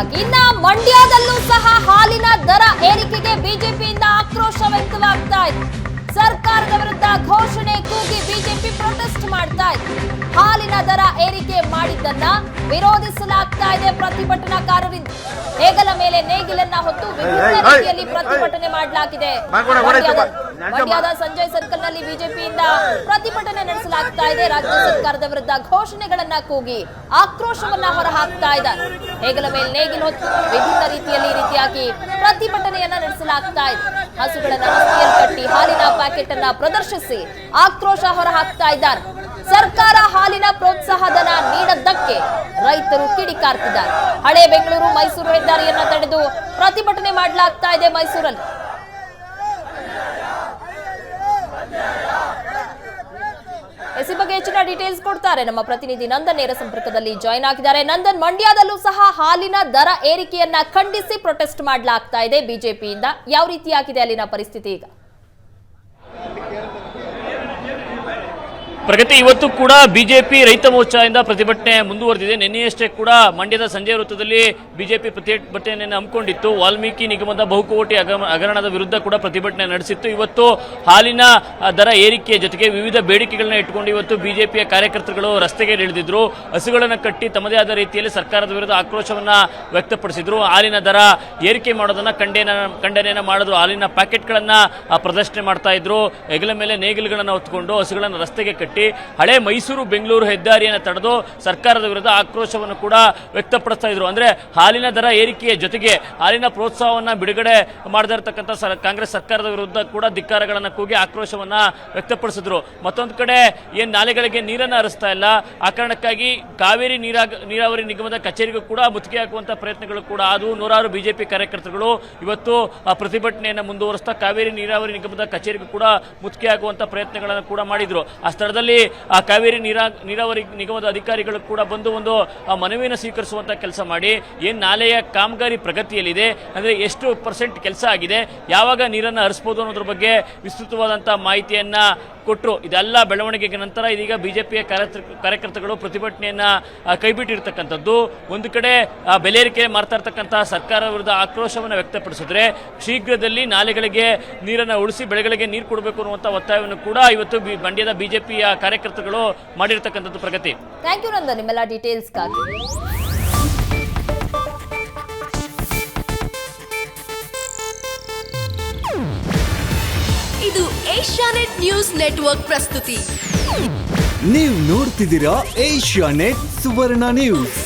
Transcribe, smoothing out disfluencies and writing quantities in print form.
ಇನ್ನ ಮಂಡ್ಯದಲ್ಲೂ ಸಹ ಹಾಲಿನ ದರ ಏರಿಕೆಗೆ ಬಿಜೆಪಿಯಿಂದ ಆಕ್ರೋಶ ವ್ಯಕ್ತವಾಗ್ತಾ ಇದೆ. ಸರ್ಕಾರದ ವಿರುದ್ಧ ಘೋಷಣೆ ಕೂಗಿ ಬಿಜೆಪಿ ಪ್ರೊಟೆಸ್ಟ್ ಮಾಡ್ತಾ ಇದೆ. ಹಾಲಿನ ದರ ಏರಿಕೆ ಮಾಡಿದ್ದನ್ನ ವಿರೋಧಿಸಲಾಗ್ತಾ ಇದೆ ಪ್ರತಿಭಟನಾಕಾರರಿಂದ. ಹೆಗಲ ಮೇಲೆ ನೇಗಿಲನ್ನ ಹೊತ್ತು ವಿಭಿನ್ನ ರೀತಿಯಲ್ಲಿ ಪ್ರತಿಭಟನೆ ಮಾಡಲಾಗಿದೆ. ಮಂಡ್ಯದ ಸಂಜಯ್ ಸರ್ಕಲ್ ನಲ್ಲಿ ಬಿಜೆಪಿಯಿಂದ ಪ್ರತಿಭಟನೆ ನಡೆಸಲಾಗ್ತಾ ಇದೆ. ರಾಜ್ಯ ಸರ್ಕಾರದ ವಿರುದ್ಧ ಘೋಷಣೆಗಳನ್ನ ಕೂಗಿ ಆಕ್ರೋಶವನ್ನ ಹೊರಹಾಕ್ತಾ ಇದ್ದಾರೆ. ಹೆಗಲ ಮೇಲೆ ನೇಗಿಲು ಹೊತ್ತು ವಿಭಿನ್ನ ರೀತಿಯಾಗಿ ಪ್ರತಿಭಟನೆಯನ್ನ ನಡೆಸಲಾಗ್ತಾ ಇದೆ. ಹಸುಗಳನ್ನ ರಸ್ತೆಯಲ್ಲಿ ಕಟ್ಟಿ ಹಾಲಿನ ಪ್ಯಾಕೆಟ್ ಅನ್ನ ಪ್ರದರ್ಶಿಸಿ ಆಕ್ರೋಶ ಹೊರಹಾಕ್ತಾ ಇದ್ದಾರೆ. ಸರ್ಕಾರ ಹಾಲಿನ ಪ್ರೋತ್ಸಾಹಧನ ನೀಡದ್ದಕ್ಕೆ ರೈತರು ಕಿಡಿಕಾರ್ತಿದ್ದಾರೆ. ಹಳೆ ಬೆಂಗಳೂರು ಮೈಸೂರು ಹೆದ್ದಾರಿಯನ್ನ ತಡೆದು ಪ್ರತಿಭಟನೆ ಮಾಡಲಾಗ್ತಾ ಇದೆ ಮೈಸೂರಲ್ಲಿ. ಈ ಬಗ್ಗೆ ಹೆಚ್ಚಿನ ಡೀಟೇಲ್ಸ್ ಕೊಡ್ತಾರೆ ನಮ್ಮ ಪ್ರತಿನಿಧಿ ನಂದನ್ ನೇರ ಸಂಪರ್ಕದಲ್ಲಿ ಜಾಯಿನ್ ಆಗಿದ್ದಾರೆ. ನಂದನ್, ಮಂಡ್ಯದಲ್ಲೂ ಸಹ ಹಾಲಿನ ದರ ಏರಿಕೆಯನ್ನ ಖಂಡಿಸಿ ಪ್ರೊಟೆಸ್ಟ್ ಮಾಡಲಾಗ್ತಾ ಇದೆ ಬಿಜೆಪಿಯಿಂದ. ಯಾವ ರೀತಿಯಾಗಿದೆ ಅಲ್ಲಿನ ಪರಿಸ್ಥಿತಿ ಈಗ? ಪ್ರಗತಿ, ಇವತ್ತು ಕೂಡ ಬಿಜೆಪಿ ರೈತ ಮೋರ್ಚಾದಿಂದ ಪ್ರತಿಭಟನೆ ಮುಂದುವರೆದಿದೆ. ನಿನ್ನೆಯಷ್ಟೇ ಕೂಡ ಮಂಡ್ಯದ ಸಂಜೆ ವೃತ್ತದಲ್ಲಿ ಬಿಜೆಪಿ ಪ್ರತಿಭಟನೆಯನ್ನು ಹಮ್ಮಿಕೊಂಡಿತ್ತು. ವಾಲ್ಮೀಕಿ ನಿಗಮದ ಬಹುಕೋಟಿ ಹಗರಣದ ವಿರುದ್ಧ ಕೂಡ ಪ್ರತಿಭಟನೆ ನಡೆಸಿತ್ತು. ಇವತ್ತು ಹಾಲಿನ ದರ ಏರಿಕೆಯ ಜೊತೆಗೆ ವಿವಿಧ ಬೇಡಿಕೆಗಳನ್ನ ಇಟ್ಟುಕೊಂಡು ಇವತ್ತು ಬಿಜೆಪಿಯ ಕಾರ್ಯಕರ್ತರುಗಳು ರಸ್ತೆಗೆ ಇಳಿದಿದ್ರು. ಹಸುಗಳನ್ನು ಕಟ್ಟಿ ತಮ್ಮದೇ ಆದ ರೀತಿಯಲ್ಲಿ ಸರ್ಕಾರದ ವಿರುದ್ಧ ಆಕ್ರೋಶವನ್ನ ವ್ಯಕ್ತಪಡಿಸಿದ್ರು. ಹಾಲಿನ ದರ ಏರಿಕೆ ಮಾಡೋದನ್ನ ಖಂಡನೆಯನ್ನ ಮಾಡಿದ್ರು. ಹಾಲಿನ ಪ್ಯಾಕೆಟ್ಗಳನ್ನ ಪ್ರದರ್ಶನೆ ಮಾಡ್ತಾ ಇದ್ರು. ಹೆಗಲ ಮೇಲೆ ನೇಗಿಲುಗಳನ್ನು ಹೊತ್ತುಕೊಂಡು ಹಸುಗಳನ್ನು ರಸ್ತೆಗೆ ಕಟ್ಟಿ ಹಳೆ ಮೈಸೂರು ಬೆಂಗಳೂರು ಹೆದ್ದಾರಿಯನ್ನು ತಡೆದು ಸರ್ಕಾರದ ವಿರುದ್ಧ ಆಕ್ರೋಶವನ್ನು ಕೂಡ ವ್ಯಕ್ತಪಡಿಸ್ತಾ ಇದ್ರು. ಅಂದ್ರೆ ಹಾಲಿನ ದರ ಏರಿಕೆಯ ಜೊತೆಗೆ ಹಾಲಿನ ಪ್ರೋತ್ಸಾಹವನ್ನ ಬಿಡುಗಡೆ ಮಾಡದೇ ಇರತಕ್ಕಂಥ ಕಾಂಗ್ರೆಸ್ ಸರ್ಕಾರದ ವಿರುದ್ಧ ಕೂಡ ಧಿಕ್ಕಾರಗಳನ್ನು ಕೂಗಿ ಆಕ್ರೋಶವನ್ನ ವ್ಯಕ್ತಪಡಿಸಿದ್ರು. ಮತ್ತೊಂದು ಕಡೆ ಏನ್ ನಾಲೆಗಳಿಗೆ ನೀರನ್ನು ಹರಿಸ್ತಾ ಇಲ್ಲ, ಆ ಕಾರಣಕ್ಕಾಗಿ ಕಾವೇರಿ ನೀರಾವರಿ ನಿಗಮದ ಕಚೇರಿಗೂ ಕೂಡ ಮುತ್ತಿಗೆ ಹಾಕುವಂತ ಪ್ರಯತ್ನಗಳು ಕೂಡ ಅದು. ನೂರಾರು ಬಿಜೆಪಿ ಕಾರ್ಯಕರ್ತರುಗಳು ಇವತ್ತು ಪ್ರತಿಭಟನೆಯನ್ನು ಮುಂದುವರಿಸ್ತಾ ಕಾವೇರಿ ನೀರಾವರಿ ನಿಗಮದ ಕಚೇರಿಗೂ ಕೂಡ ಮುತ್ತಿಗೆ ಹಾಕುವಂತ ಪ್ರಯತ್ನಗಳನ್ನು ಕೂಡ ಮಾಡಿದ್ರು. ಆ ಸ್ಥಳದಲ್ಲಿ ಕಾವೇರಿ ನೀರಾವರಿ ನಿಗಮದ ಅಧಿಕಾರಿಗಳು ಕೂಡ ಬಂದು ಒಂದು ಮನವಿಯನ್ನು ಸ್ವೀಕರಿಸುವಂತ ಕೆಲಸ ಮಾಡಿ ಏನ್ ನಾಲೆಯ ಕಾಮಗಾರಿ ಪ್ರಗತಿಯಲ್ಲಿದೆ, ಅಂದ್ರೆ ಎಷ್ಟು % ಕೆಲಸ ಆಗಿದೆ, ಯಾವಾಗ ನೀರನ್ನು ಹರಿಸಬಹುದು ಅನ್ನೋದ್ರ ಬಗ್ಗೆ ವಿಸ್ತೃತವಾದಂತಹ ಮಾಹಿತಿಯನ್ನ ಕೊಟ್ಟರು. ಇದೆಲ್ಲ ಬೆಳವಣಿಗೆಗೆ ನಂತರ ಇದೀಗ ಬಿಜೆಪಿಯ ಕಾರ್ಯಕರ್ತರುಗಳು ಪ್ರತಿಭಟನೆಯನ್ನ ಕೈಬಿಟ್ಟಿರ್ತಕ್ಕಂಥದ್ದು. ಒಂದು ಕಡೆ ಬೆಲೆ ಏರಿಕೆ ಮಾಡ್ತಾ ಇರ್ತಕ್ಕಂತಹ ಸರ್ಕಾರದ ವಿರುದ್ಧ ಆಕ್ರೋಶವನ್ನು ವ್ಯಕ್ತಪಡಿಸಿದ್ರೆ ಶೀಘ್ರದಲ್ಲಿ ನಾಲೆಗಳಿಗೆ ನೀರನ್ನು ಉಳಿಸಿ ಬೆಳೆಗಳಿಗೆ ನೀರು ಕೊಡಬೇಕು ಅನ್ನುವಂಥ ಒತ್ತಾಯವನ್ನು ಕೂಡ ಇವತ್ತು ಮಂಡ್ಯದ ಬಿಜೆಪಿಯ ಕಾರ್ಯಕರ್ತರುಗಳು ಮಾಡಿರ್ತಕ್ಕಂಥದ್ದು. ಪ್ರಗತಿ, ಥ್ಯಾಂಕ್ ಯು ನಂದನ್, ನಿಮ್ಮೆಲ್ಲ ಡೀಟೇಲ್ಸ್ಗಾಗಿ. ಇದು ಏಷ್ಯಾನೆಟ್ ನ್ಯೂಸ್ ನೆಟ್ವರ್ಕ್ ಪ್ರಸ್ತುತಿ. ನೀವು ನೋಡ್ತಿದ್ದೀರಾ ಏಷ್ಯಾನೆಟ್ ಸುವರ್ಣ ನ್ಯೂಸ್.